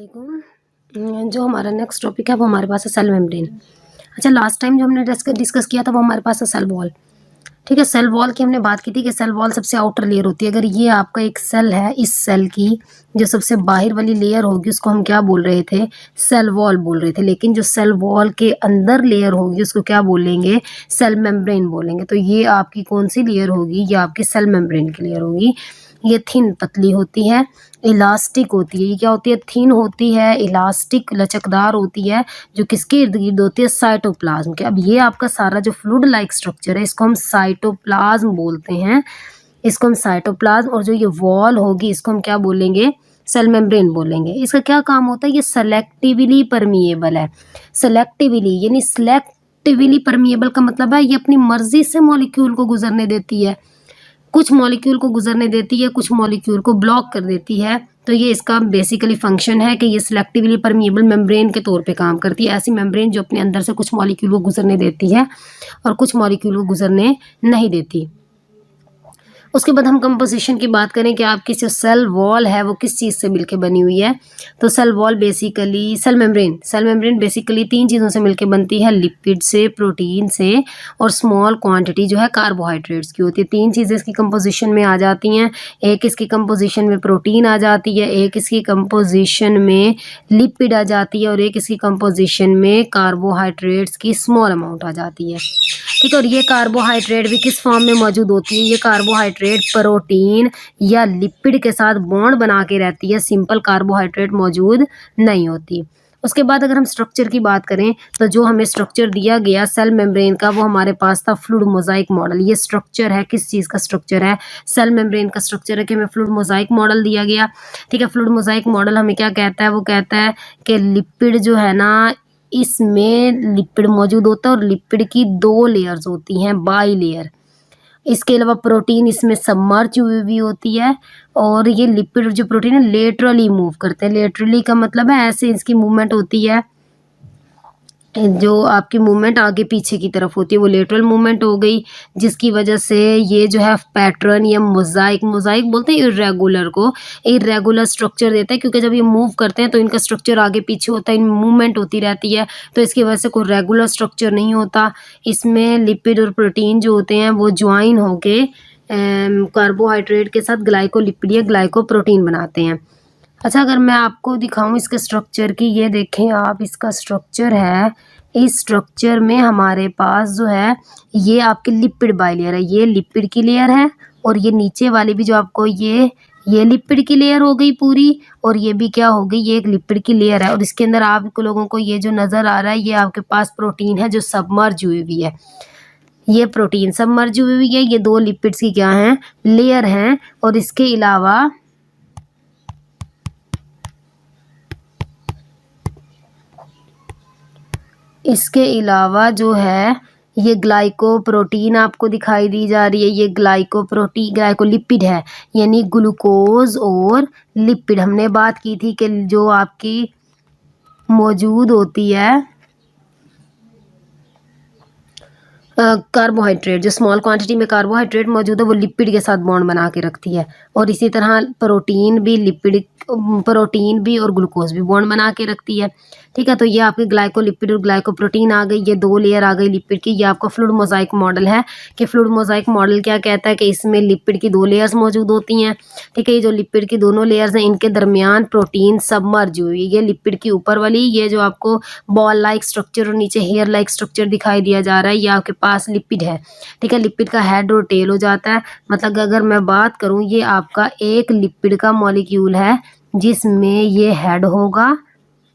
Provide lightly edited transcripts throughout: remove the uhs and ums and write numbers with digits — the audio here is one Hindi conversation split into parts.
अस्सलामुअलैकुम। जो हमारा नेक्स्ट टॉपिक है वो हमारे पास है सेल मेम्ब्रेन। अच्छा, लास्ट टाइम जो हमने डिस्कस किया था वो हमारे पास है सेल वॉल। ठीक है, सेल वॉल की हमने बात की थी कि सेल वॉल सबसे आउटर लेयर होती है। अगर ये आपका एक सेल है, इस सेल की जो सबसे बाहर वाली लेयर होगी उसको हम क्या बोल रहे थे? सेल वॉल बोल रहे थे। लेकिन जो सेल वॉल के अंदर लेयर होगी उसको क्या बोलेंगे? सेल मेम्ब्रेन बोलेंगे। तो ये आपकी कौन सी लेयर होगी? ये आपकी सेल मेम्ब्रेन की लेयर होगी। ये थिन पतली होती है, इलास्टिक होती है। ये क्या होती है? थिन होती है, इलास्टिक लचकदार होती है, जो किसके इर्द गिर्द होती है? साइटोप्लाज्म के। अब ये आपका सारा जो फ्लूइड लाइक स्ट्रक्चर है इसको हम साइटोप्लाज्म बोलते हैं। इसको हम साइटोप्लाज्म, और जो ये वॉल होगी इसको हम क्या बोलेंगे? सेल मेम्ब्रेन बोलेंगे। इसका क्या काम होता है? ये सेलेक्टिवली परमिएबल है। सेलेक्टिवली यानी सिलेक्टिवली परमिएबल का मतलब है ये अपनी मर्जी से मॉलिक्यूल को गुजरने देती है। कुछ मॉलिक्यूल को गुजरने देती है, कुछ मॉलिक्यूल को ब्लॉक कर देती है। तो ये इसका बेसिकली फंक्शन है कि ये सिलेक्टिवली परमिएबल मेम्ब्रेन के तौर पे काम करती है। ऐसी मेम्ब्रेन जो अपने अंदर से कुछ मॉलिक्यूल को गुजरने देती है और कुछ मॉलिक्यूल को गुजरने नहीं देती। उसके बाद हम कंपोजिशन की बात करें कि आपकी जो सेल वॉल है वो किस चीज़ से मिलके बनी हुई है। तो cell wall basically cell membrane basically 3 चीज़ों से मिलके बनती है, लिपिड से, प्रोटीन से और स्मॉल क्वांटिटी जो है कार्बोहाइड्रेट्स की होती है। 3 चीज़ें इसकी कंपोजिशन में आ जाती हैं। एक इसकी कंपोजिशन में प्रोटीन आ जाती है, एक इसकी कंपोजिशन में लिपिड आ जाती है और एक इसकी कंपोजिशन में कार्बोहाइड्रेट्स की स्मॉल अमाउंट आ जाती है। ठीक है, और ये कार्बोहाइड्रेट भी किस फॉर्म में मौजूद होती है? ये कार्बोहाइड्रेट प्रोटीन या लिपिड के साथ बॉन्ड बना के रहती है, सिंपल कार्बोहाइड्रेट मौजूद नहीं होती। उसके बाद अगर हम स्ट्रक्चर की बात करें तो जो हमें स्ट्रक्चर दिया गया सेल मेम्ब्रेन का वो हमारे पास था फ्लूइड मोजाइक मॉडल। ये स्ट्रक्चर है, किस चीज़ का स्ट्रक्चर है? सेल मेम्ब्रेन का स्ट्रक्चर है कि हमें फ्लूइड मोजाइक मॉडल दिया गया। ठीक है, फ्लूइड मोजाइक मॉडल हमें क्या कहता है? वो कहता है कि लिपिड जो है ना, इसमें लिपिड मौजूद होता है और लिपिड की 2 लेयर्स होती हैं, बाई लेयर। इसके अलावा प्रोटीन इसमें सबमर्ज हुई भी होती है और ये लिपिड जो प्रोटीन है लेटरली मूव करते हैं। लेटरली का मतलब है ऐसे इसकी मूवमेंट होती है, जो आपकी मूवमेंट आगे पीछे की तरफ होती है वो लेटरल मूवमेंट हो गई, जिसकी वजह से ये जो है पैटर्न या मोजाइक बोलते हैं इर्रेगुलर को, इर्रेगुलर स्ट्रक्चर देता है। क्योंकि जब ये मूव करते हैं तो इनका स्ट्रक्चर आगे पीछे होता है, इनमें मूवमेंट होती रहती है, तो इसकी वजह से कोई रेगुलर स्ट्रक्चर नहीं होता। इसमें लिपिड और प्रोटीन जो होते हैं वो ज्वाइन होके कार्बोहाइड्रेट के साथ ग्लाइकोलिपिड या ग्लाइकोप्रोटीन बनाते हैं। अच्छा, अगर मैं आपको दिखाऊं इसके स्ट्रक्चर की, ये देखें आप, इसका स्ट्रक्चर है। इस स्ट्रक्चर में हमारे पास जो है ये आपकी लिपिड बाई लेयर है, ये लिपिड की लेयर है और ये नीचे वाली भी जो आपको ये लिपिड की लेयर हो गई पूरी, और ये भी क्या हो गई? ये एक लिपिड की लेयर है। और इसके अंदर आप लोगों को ये जो नज़र आ रहा है ये आपके पास प्रोटीन है जो सबमर्ज हुई हुई है। ये प्रोटीन सबमर्ज हुई हुई है, ये 2 लिपिड्स की क्या हैं? लेयर हैं। और इसके अलावा जो है ये ग्लाइकोप्रोटीन आपको दिखाई दी जा रही है। ये ग्लाइकोलिपिड है, यानी ग्लूकोज और लिपिड। हमने बात की थी कि जो आपकी मौजूद होती है कार्बोहाइड्रेट, जो स्मॉल क्वांटिटी में कार्बोहाइड्रेट मौजूद है वो लिपिड के साथ बॉन्ड बना के रखती है। और इसी तरह प्रोटीन भी और ग्लूकोज भी बॉन्ड बना के रखती है। ठीक है, तो ये आपके ग्लाइकोलिपिड और ग्लाइकोप्रोटीन आ गई, ये 2 लेयर आ गई लिपिड की। ये आपका फ्लूइड मोजाइक मॉडल है कि फ्लूइड मोजाइक मॉडल क्या कहता है कि इसमें लिपिड की 2 लेयर्स मौजूद होती हैं। ठीक है, ये जो लिपिड की दोनों लेयर्स हैं इनके दरमियान प्रोटीन सबमर्ज हुई है। ये लिपिड की ऊपर वाली, ये जो आपको बॉल लाइक स्ट्रक्चर और नीचे हेयर लाइक स्ट्रक्चर दिखाई दिया जा रहा है, ये आपके पास लिपिड है। ठीक है, लिपिड का हेड और टेल हो जाता है। मतलब अगर मैं बात करूं, ये आपका एक लिपिड का मॉलिक्यूल है जिसमें ये हेड होगा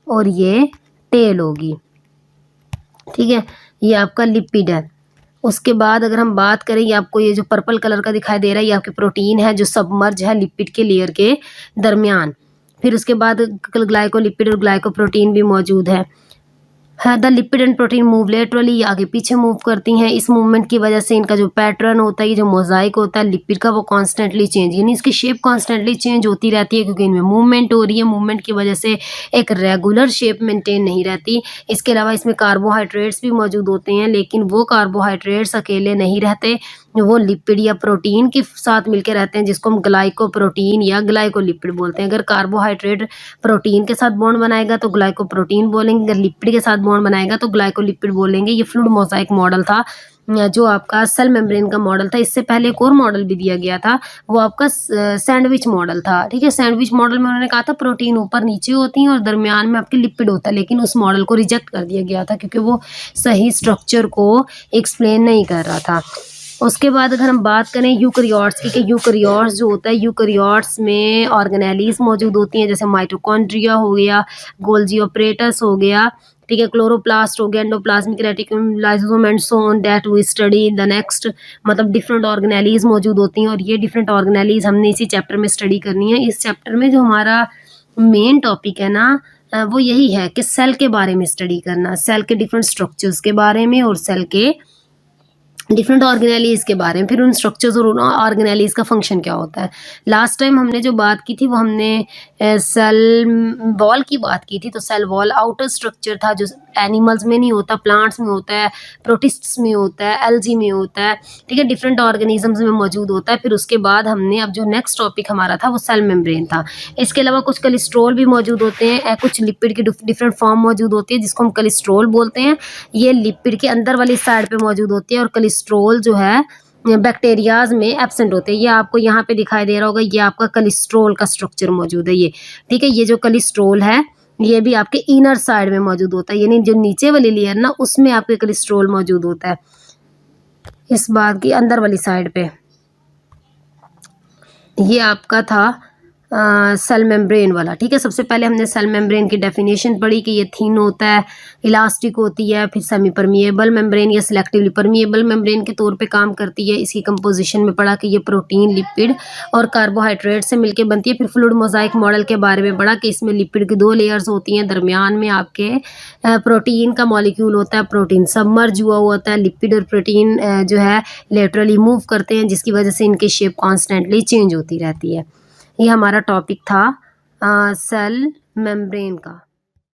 और ये टेल होगी। ठीक है, ये आपका लिपिड है। उसके बाद अगर हम बात करें, ये आपको ये जो पर्पल कलर का दिखाई दे रहा है ये आपकी प्रोटीन है जो सबमर्ज है लिपिड के लेयर के दरमियान। फिर उसके बाद ग्लाइकोलिपिड और ग्लाइकोप्रोटीन भी मौजूद है। The lipid and protein move laterally, आगे पीछे मूव करती हैं। इस मूवमेंट की वजह से इनका जो पैटर्न होता है, ये जो मोजाइक होता है लिपिड का, वो कॉन्स्टेंटली चेंज, यानी इसकी शेप कॉन्स्टेंटली चेंज होती रहती है क्योंकि इनमें मूवमेंट हो रही है। मूवमेंट की वजह से एक रेगुलर शेप मेंटेन नहीं रहती। इसके अलावा इसमें कार्बोहाइड्रेट्स भी मौजूद होते हैं, लेकिन वो कार्बोहाइड्रेट्स अकेले नहीं रहते, वो लिपिड या प्रोटीन के साथ मिलके रहते हैं, जिसको हम ग्लाइकोप्रोटीन या ग्लाइकोलिपिड बोलते हैं। अगर कार्बोहाइड्रेट प्रोटीन के साथ बॉन्ड बनाएगा तो ग्लाइकोप्रोटीन बोलेंगे, अगर लिपिड के साथ बॉन्ड बनाएगा तो ग्लाइकोलिपिड बोलेंगे। ये फ्लूइड मोज़ाइक मॉडल था, जो आपका सेल मेम्ब्रेन का मॉडल था। इससे पहले एक और मॉडल भी दिया गया था, वो आपका सैंडविच मॉडल था। ठीक है, सैंडविच मॉडल में उन्होंने कहा था प्रोटीन ऊपर नीचे होती हैं और दरमियान में आपके लिपिड होता है, लेकिन उस मॉडल को रिजेक्ट कर दिया गया था क्योंकि वो सही स्ट्रक्चर को एक्सप्लेन नहीं कर रहा था। उसके बाद अगर हम बात करें यूकैरियोट्स की, कि यूकैरियोट्स जो होता है, यूकैरियोट्स में ऑर्गेनेलीज मौजूद होती हैं, जैसे माइटोकॉन्ड्रिया हो गया, गोल्जी ऑपरेटस हो गया, ठीक है, क्लोरोप्लास्ट हो गया, endoplasmic reticulum, lysosome and so on, that we study the next. मतलब डिफरेंट ऑर्गेनेलीज मौजूद होती हैं और ये डिफरेंट ऑर्गेनेलीज हमने इसी चैप्टर में स्टडी करनी है। इस चैप्टर में जो हमारा मेन टॉपिक है ना, वो यही है कि सेल के बारे में स्टडी करना, सेल के डिफरेंट स्ट्रक्चर्स के बारे में और सेल के डिफरेंट ऑर्गेनेलीज के बारे में, फिर उन स्ट्रक्चर्स और उन ऑर्गेनेलीज का फंक्शन क्या होता है। लास्ट टाइम हमने जो बात की थी वो हमने सेल वॉल की बात की थी। तो सेल वॉल आउटर स्ट्रक्चर था जो एनिमल्स में नहीं होता, प्लांट्स में होता है, प्रोटिस्ट्स में होता है, एल्गी में होता है, ठीक है, डिफरेंट ऑर्गेनिजम्स में मौजूद होता है। फिर उसके बाद हमने अब जो नेक्स्ट टॉपिक हमारा था वो सेल मेम्ब्रेन था। इसके अलावा कुछ कोलेस्ट्रॉल भी मौजूद होते हैं, कुछ लिपिड की डिफरेंट फॉर्म मौजूद होती है जिसको हम कोलेस्ट्रॉल बोलते हैं। ये लिपिड के अंदर वाली साइड पे मौजूद होती है और कोलेस्ट्रॉल जो है बैक्टीरियाज में एब्सेंट होते हैं। ये आपको यहाँ पे दिखाई दे रहा होगा, ये आपका कोलेस्ट्रॉल का स्ट्रक्चर मौजूद है ये, ठीक है। ये जो कोलेस्ट्रॉल है ये भी आपके इनर साइड में मौजूद होता है, यानी जो नीचे वाली लेयर ना उसमें आपके कोलेस्ट्रॉल मौजूद होता है, इस बात की अंदर वाली साइड पे। ये आपका था सेल मेम्ब्रेन वाला, ठीक है। सबसे पहले हमने सेल मेम्ब्रेन की डेफिनेशन पढ़ी कि ये थिन होता है, इलास्टिक होती है, फिर सेमी परमिएबल मेम्ब्रेन या सिलेक्टिवली परमिएबल मेम्ब्रेन के तौर पे काम करती है। इसकी कंपोजिशन में पढ़ा कि ये प्रोटीन, लिपिड और कार्बोहाइड्रेट से मिलकर बनती है। फिर फ्लूइड मोज़ाइक मॉडल के बारे में पढ़ा कि इसमें लिपिड की 2 लेयर्स होती हैं, दरमियान में आपके प्रोटीन का मॉलिक्यूल होता है, प्रोटीन सबमर्ज हुआ होता है, लिपिड और प्रोटीन जो है लेटरली मूव करते हैं, जिसकी वजह से इनकी शेप कॉन्स्टेंटली चेंज होती रहती है। ये हमारा टॉपिक था सेल मेम्ब्रेन का।